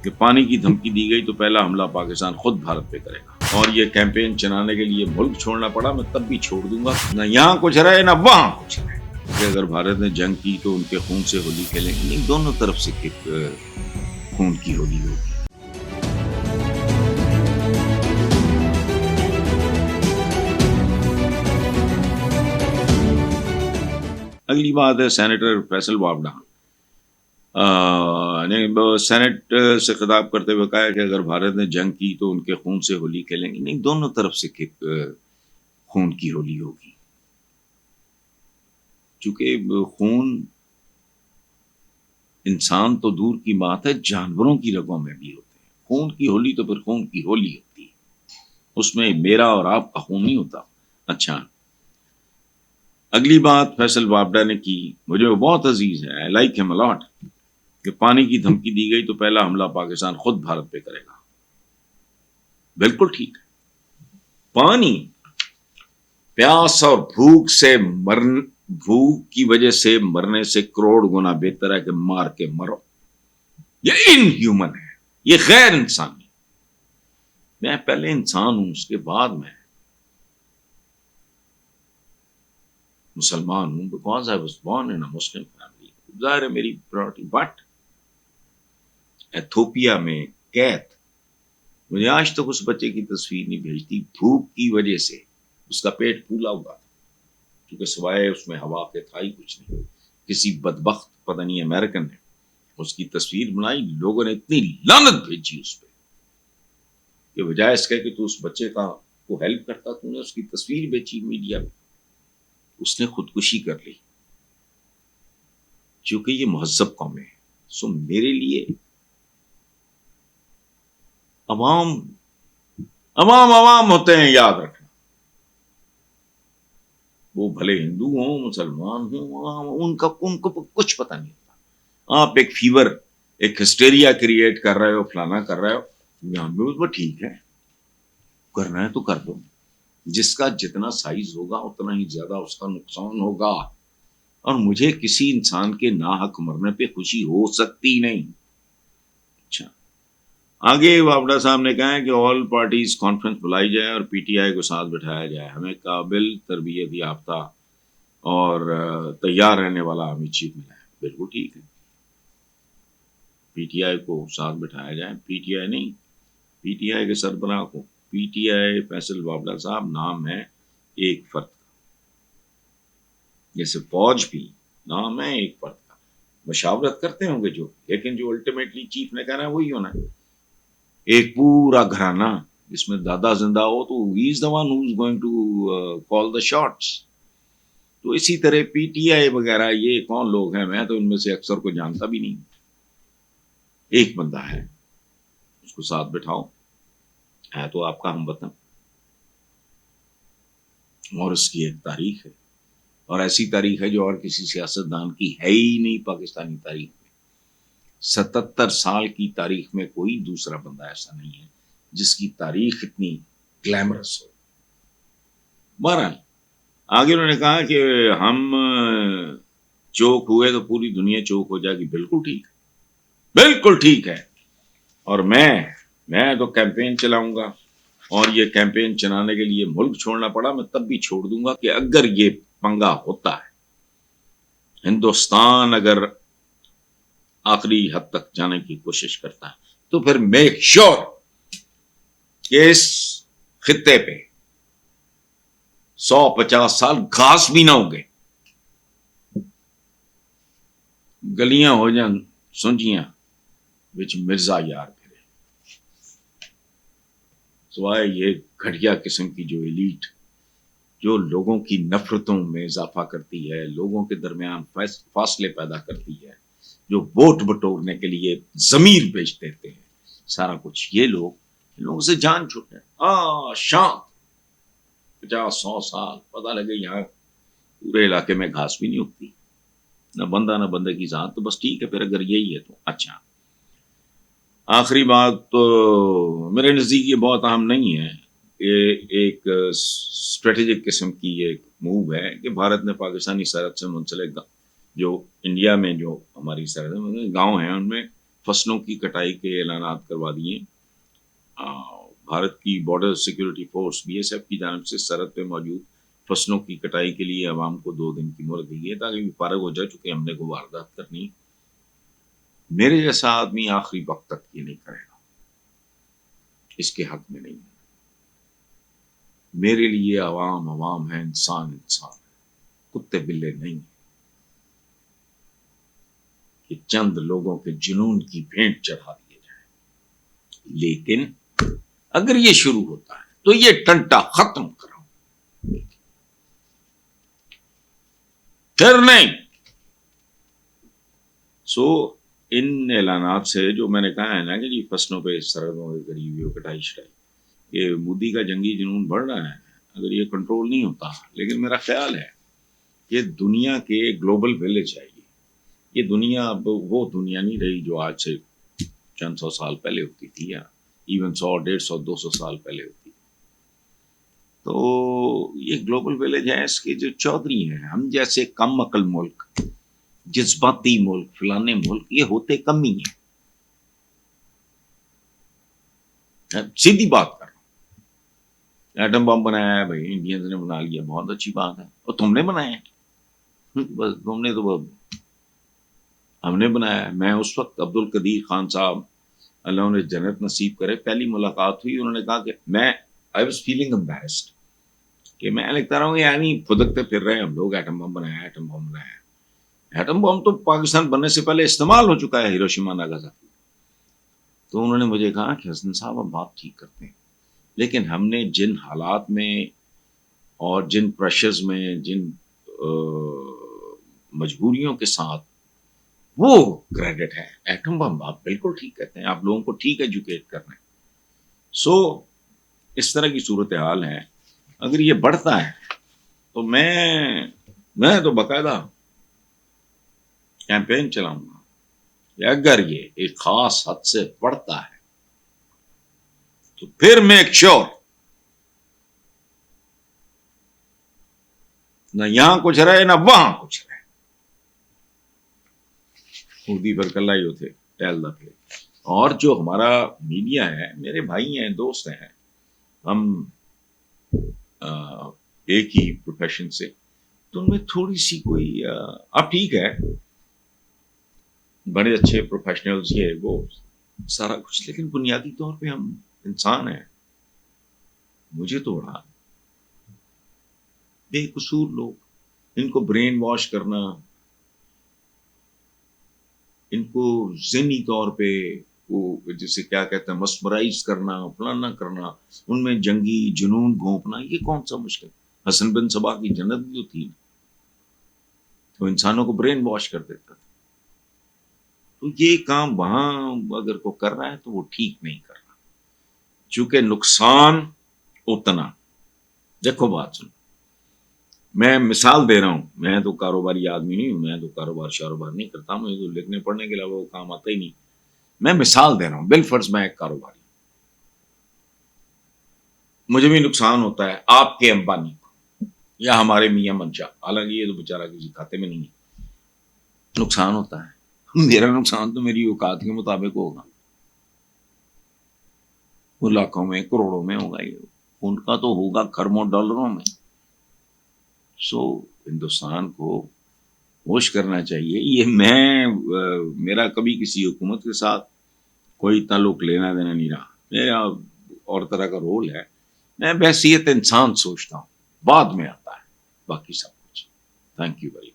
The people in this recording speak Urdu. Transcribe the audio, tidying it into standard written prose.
کہ پانی کی دھمکی دی گئی تو پہلا حملہ پاکستان خود بھارت پہ کرے گا، اور یہ کیمپین چلانے کے لیے ملک چھوڑنا پڑا میں تب بھی چھوڑ دوں گا، نہ یہاں کچھ رہے نہ وہاں کچھ رہے کہ اگر بھارت نے جنگ کی تو ان کے خون سے ہولی کھیلیں گے، نہیں، دونوں طرف سے خون کی ہولی ہوگی۔ اگلی بات ہے سینیٹر فیصل وابڈا نے سینٹ سے خطاب کرتے ہوئے کہا کہ اگر بھارت نے جنگ کی تو ان کے خون سے ہولی کھیلیں گے، نہیں، دونوں طرف سے خون کی ہولی ہوگی، چونکہ خون انسان تو دور کی بات ہے، جانوروں کی رگوں میں بھی ہوتے ہیں، خون کی ہولی تو پھر خون کی ہولی ہوتی ہے، اس میں میرا اور آپ کا خون نہیں ہوتا۔ اچھا، اگلی بات فیصل وابڈا نے کی، مجھے وہ بہت عزیز ہے، I like him a lot، کہ پانی کی دھمکی دی گئی تو پہلا حملہ پاکستان خود بھارت پہ کرے گا۔ بالکل ٹھیک ہے، پانی، پیاس اور بھوک کی وجہ سے مرنے سے کروڑ گنا بہتر ہے کہ مار کے مرو، یہ ان ہیومن ہے، یہ غیر انسانی۔ میں پہلے انسان ہوں، اس کے بعد میں مسلمان ہوں، because I was born in a Muslim family، ظاہر ہے میری پرائورٹی۔ بٹ ایتھوپیا میں قید، مجھے آج تک اس بچے کی تصویر نہیں بھیجتی، بھوک کی وجہ سے اس کا پیٹ پھولا ہوا تھا، کیونکہ سوائے اس میں ہوا کے تھا ہی کچھ نہیں، کسی بدبخت پتہ نہیں امریکن نے اس کی تصویر بنائی، لوگوں نے اتنی لعنت بھیجی اس پہ کہ بجائے اس کے کہ تو اس بچے کو ہیلپ کرتا، تو نے اس کی تصویر بیچی میڈیا میں، اس نے خودکشی کر لی، چونکہ یہ مہذب قوم ہے۔ سو میرے لیے عوام ہوتے ہیں، یاد رکھنا، وہ بھلے ہندو ہوں، مسلمان ہوں، ان کو کچھ پتہ نہیں ہوتا۔ آپ ایک فیور، ایک ہسٹیریا کریٹ کر رہے ہو، فلانا کر رہے ہو، یہاں پہ وہ ٹھیک ہے، کرنا ہے تو کر دو، جس کا جتنا سائز ہوگا اتنا ہی زیادہ اس کا نقصان ہوگا، اور مجھے کسی انسان کے ناحق مرنے پہ خوشی ہو سکتی نہیں۔ اچھا، آگے وابڈا صاحب نے کہا ہے کہ آل پارٹیز کانفرنس بلائی جائے اور پی ٹی آئی کو ساتھ بٹھایا جائے، ہمیں قابل تربیت یافتہ اور تیار رہنے والا امیت چیف ملا ہے۔ بالکل ٹھیک ہے، پی ٹی آئی کو ساتھ بٹھایا جائے، پی ٹی آئی نہیں، پی ٹی آئی کے سربراہ کو، پی ٹی آئی فیصل وابڈا صاحب نام ہے ایک فرد کا، جیسے فوج بھی نام ہے ایک فرد کا، مشاورت کرتے ہوں گے جو، لیکن جو الٹیمیٹلی چیف نے کہنا ہے وہی ہونا ہے۔ ایک پورا گھرانہ جس میں دادا زندہ ہو تو ہی is the one who is going to call the shots. تو اسی طرح پی ٹی آئی وغیرہ یہ کون لوگ ہیں، میں تو ان میں سے اکثر کو جانتا بھی نہیں، ایک بندہ ہے، اس کو ساتھ بٹھاؤ، ہے تو آپ کا ہم وطن، اور اس کی ایک تاریخ ہے، اور ایسی تاریخ ہے جو اور کسی سیاستدان کی ہے ہی نہیں پاکستانی تاریخ میں۔ 77 سال کی تاریخ میں کوئی دوسرا بندہ ایسا نہیں ہے جس کی تاریخ اتنی گلیمرس ہو۔ بہرحال آگے انہوں نے کہا کہ ہم چوک ہوئے تو پوری دنیا چوک ہو جائے گی۔ بالکل ٹھیک، بالکل ٹھیک ہے، اور میں تو کیمپین چلاؤں گا، اور یہ کیمپین چلانے کے لیے ملک چھوڑنا پڑا میں تب بھی چھوڑ دوں گا کہ اگر یہ پنگا ہوتا ہے، ہندوستان اگر آخری حد تک جانے کی کوشش کرتا ہے، تو پھر میک شور کہ اس خطے پہ 150 سال گھاس بھی نہ ہوگے، گلیاں ہو جائیں سنجیاں وچ مرزا یار پھرے، سوائے یہ گھٹیا قسم کی جو ایلیٹ جو لوگوں کی نفرتوں میں اضافہ کرتی ہے، لوگوں کے درمیان فاصلے پیدا کرتی ہے، جو ووٹ بٹورنے کے لیے ضمیر بیچ دیتے ہیں، سارا کچھ یہ لوگوں سے جان چھوٹے، شام 50-100 سال پتہ لگے یہاں پورے علاقے میں گھاس بھی نہیں اگتی، نہ بندے کی ذات، تو بس ٹھیک ہے پھر اگر یہی ہے تو۔ اچھا، آخری بات تو میرے نزدیک یہ بہت اہم نہیں ہے، یہ ایک اسٹریٹجک قسم کی ایک موو ہے کہ بھارت نے پاکستانی سرحد سے منسلک جو انڈیا میں جو ہماری سرحد گاؤں ہیں ان میں فصلوں کی کٹائی کے اعلانات کروا دیے. بھارت کی بارڈر سیکورٹی فورس BSF کی جانب سے سرحد پہ موجود فصلوں کی کٹائی کے لیے عوام کو 2 دن کی مہلت دی ہے تاکہ وہ فارغ ہو جائے، چونکہ حملے کو واردات کرنی. میرے جیسا آدمی آخری وقت تک یہ نہیں کرے گا، اس کے حق میں نہیں ہے. میرے لیے عوام عوام ہے، انسان انسان ہے، کتے بلے نہیں ہیں کہ چند لوگوں کے جنون کی بھینٹ چڑھا دیے جائے. لیکن اگر یہ شروع ہوتا ہے تو یہ ٹنٹا ختم کرو، پھر نہیں. ان اعلانات سے جو میں نے کہا ہے نا کہ جی فصلوں پہ سرحدوں کے قریب یہ کٹائی شٹائی، یہ مودی کا جنگی جنون بڑھ رہا ہے اگر یہ کنٹرول نہیں ہوتا. لیکن میرا خیال ہے کہ دنیا کے گلوبل ولیج ہے یہ دنیا اب وہ دنیا نہیں رہی جو آج سے چند 100 سال پہلے ہوتی تھی، یا ایون 100 150 200 سال پہلے ہوتی. تو یہ گلوبل ولیج ہے، اس کے جو چودھری ہیں، ہم جیسے کم عقل ملک، جذباتی ملک، فلانے ملک، یہ ہوتے کم ہی ہیں. سیدھی بات کر رہا ہوں، ایٹم بم بنایا ہے بھائی انڈینز نے بنا لیا، بہت اچھی بات ہے، اور تم نے بنایا ہے، بس تم نے تو ہم نے بنایا ہے. میں اس وقت عبد القدیر خان صاحب اللہ انہیں جنت نصیب کرے، پہلی ملاقات ہوئی، انہوں نے کہا کہ میں I was feeling embarrassed کہ میں لکھتا رہا ہوں یعنی پھدکتے پھر رہے ہم لوگ، ایٹم بم بنایا ایٹم بم بنایا. ایٹم بم تو پاکستان بننے سے پہلے استعمال ہو چکا ہے، ہیروشیما ناگاساکی. تو انہوں نے مجھے کہا کہ حسن صاحب ہم بات ٹھیک کرتے ہیں، لیکن ہم نے جن حالات میں اور جن پریشرز میں، جن مجبوریوں کے ساتھ، وہ کریڈٹ ہے. ایٹم بم آپ بالکل ٹھیک کہتے ہیں، آپ لوگوں کو ٹھیک ایجوکیٹ کرنا ہے. اس طرح کی صورتحال ہے. اگر یہ بڑھتا ہے تو میں تو باقاعدہ کیمپین چلاؤں گا کہ اگر یہ ایک خاص حد سے بڑھتا ہے تو پھر میک شور نہ یہاں کچھ رہے نہ وہاں کچھ رہے. خودی پر کل ہی ہوتے ٹہل دا پھر. اور جو ہمارا میڈیا ہے، میرے بھائی ہیں، دوست ہیں، ہم ایک ہی پروفیشن سے، تو ان میں تھوڑی سی کوئی اب ٹھیک ہے، بڑے اچھے پروفیشنلز یہ وہ سارا کچھ، لیکن بنیادی طور پہ ہم انسان ہیں. مجھے تو بڑا بے قصور لوگ، ان کو برین واش کرنا، ان کو ذہنی طور پہ وہ جسے کیا کہتے ہیں مسمرائز کرنا، فلانا کرنا، ان میں جنگی جنون گھونپنا، یہ کون سا مشکل. حسن بن صبا کی جنت جو تھی وہ انسانوں کو برین واش کر دیتا تھا. تو یہ کام وہاں اگر کو کر رہا ہے تو وہ ٹھیک نہیں کر رہا، چونکہ نقصان اتنا. دیکھو بات سن، میں مثال دے رہا ہوں، میں تو کاروباری آدمی نہیں ہوں، میں تو کاروبار نہیں کرتا، مجھے تو لکھنے پڑھنے کے علاوہ وہ کام آتا ہی نہیں. میں مثال دے رہا ہوں، بالفرض میں ایک کاروباری، مجھے بھی نقصان ہوتا ہے، آپ کے امبانی کو یا ہمارے میاں منشا، حالانکہ یہ تو بیچارہ کسی کھاتے میں نہیں ہے، نقصان ہوتا ہے. میرا نقصان تو میری اوقات کے مطابق ہوگا، وہ لاکھوں میں کروڑوں میں ہوگا، یہ ان کا تو ہوگا کھربوں ڈالروں میں. ہندوستان کو ہوش کرنا چاہیے. یہ میرا کبھی کسی حکومت کے ساتھ کوئی تعلق لینا دینا نہیں رہا، میرا اور طرح کا رول ہے. میں بحیثیت انسان سوچتا ہوں، بعد میں آتا ہے باقی سب کچھ. Thank you very much.